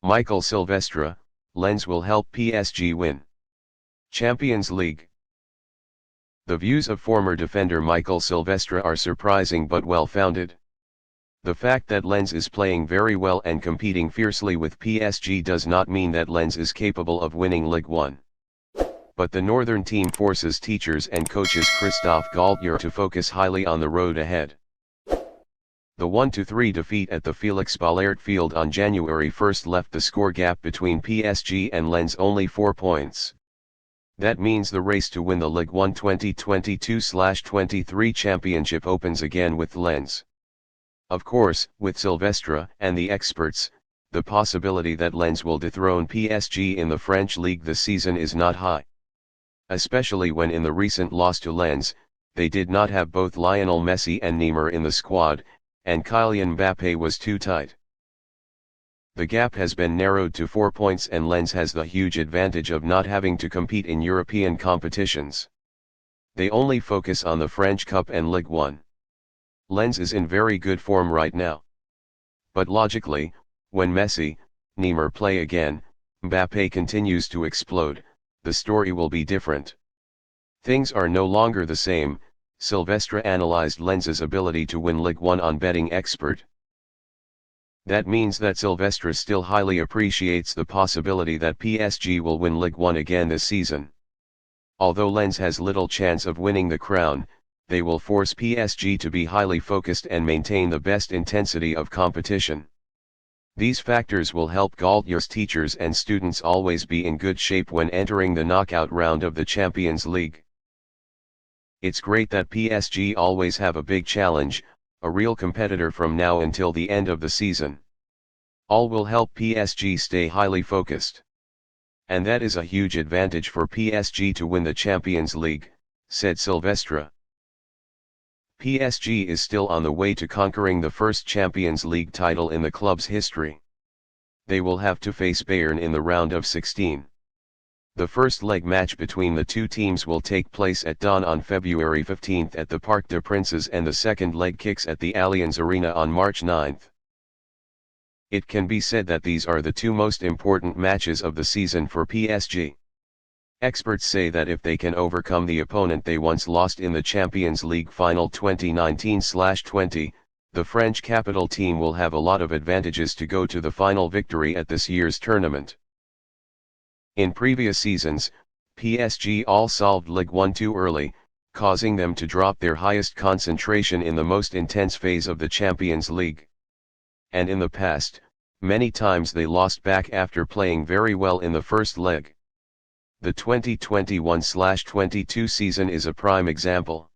Mickael Silvestre Lens will help PSG win Champions League. The views of former defender Mickael Silvestre are surprising but well-founded. The fact that Lens is playing very well and competing fiercely with PSG does not mean that Lens is capable of winning Ligue 1. But the northern team forces teachers and coaches Christophe Galtier to focus highly on the road ahead. The 1-3 defeat at the Félix Bollaert Field on January 1 left the score gap between PSG and Lens only 4 points. That means the race to win the Ligue 1 2022/23 championship opens again with Lens. Of course, with Silvestre and the experts, the possibility that Lens will dethrone PSG in the French league this season is not high. Especially when in the recent loss to Lens, they did not have both Lionel Messi and Neymar in the squad, and Kylian Mbappé was too tight. The gap has been narrowed to 4 points and Lens has the huge advantage of not having to compete in European competitions. They only focus on the French Cup and Ligue 1. Lens is in very good form right now. But logically, when Messi, Neymar play again, Mbappé continues to explode, the story will be different. Things are no longer the same. Silvestre analyzed Lens's ability to win Ligue 1 on Betting Expert. That means that Silvestre still highly appreciates the possibility that PSG will win Ligue 1 again this season. Although Lens has little chance of winning the crown, they will force PSG to be highly focused and maintain the best intensity of competition. These factors will help Galtier's teachers and students always be in good shape when entering the knockout round of the Champions League. It's great that PSG always have a big challenge, a real competitor from now until the end of the season. All will help PSG stay highly focused. And that is a huge advantage for PSG to win the Champions League, said Silvestre. PSG is still on the way to conquering the first Champions League title in the club's history. They will have to face Bayern in the round of 16. The first leg match between the two teams will take place at dawn on February 15 at the Parc des Princes and the second leg kicks at the Allianz Arena on March 9. It can be said that these are the two most important matches of the season for PSG. Experts say that if they can overcome the opponent they once lost in the Champions League final 2019/20, the French capital team will have a lot of advantages to go to the final victory at this year's tournament. In previous seasons, PSG all solved Ligue 1 too early, causing them to drop their highest concentration in the most intense phase of the Champions League. And in the past, many times they lost back after playing very well in the first leg. The 2021/22 season is a prime example.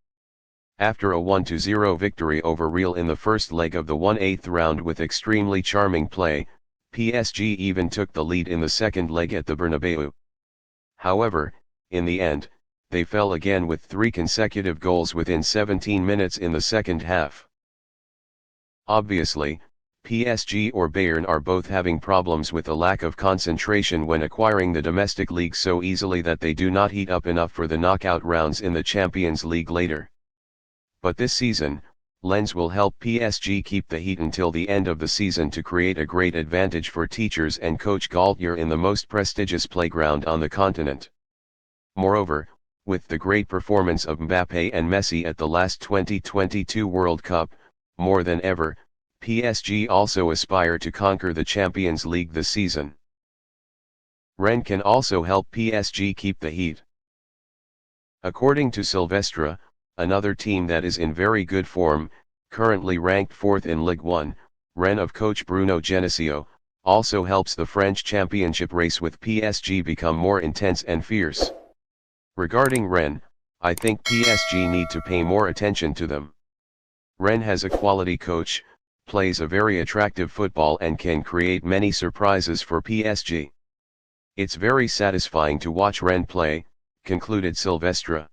After a 1-0 victory over Real in the first leg of the 1/8 round with extremely charming play, PSG even took the lead in the second leg at the Bernabeu. However, in the end, they fell again with 3 consecutive goals within 17 minutes in the second half. Obviously, PSG or Bayern are both having problems with a lack of concentration when acquiring the domestic league so easily that they do not heat up enough for the knockout rounds in the Champions League later. But this season, Lens will help PSG keep the heat until the end of the season to create a great advantage for teachers and coach Galtier in the most prestigious playground on the continent. Moreover, with the great performance of Mbappé and Messi at the last 2022 World Cup, more than ever, PSG also aspire to conquer the Champions League this season. Rennes can also help PSG keep the heat. According to Silvestre, another team that is in very good form, currently ranked 4th in Ligue 1, Rennes of coach Bruno Genesio, also helps the French championship race with PSG become more intense and fierce. Regarding Rennes, I think PSG need to pay more attention to them. Rennes has a quality coach, plays a very attractive football and can create many surprises for PSG. It's very satisfying to watch Rennes play, concluded Silvestre.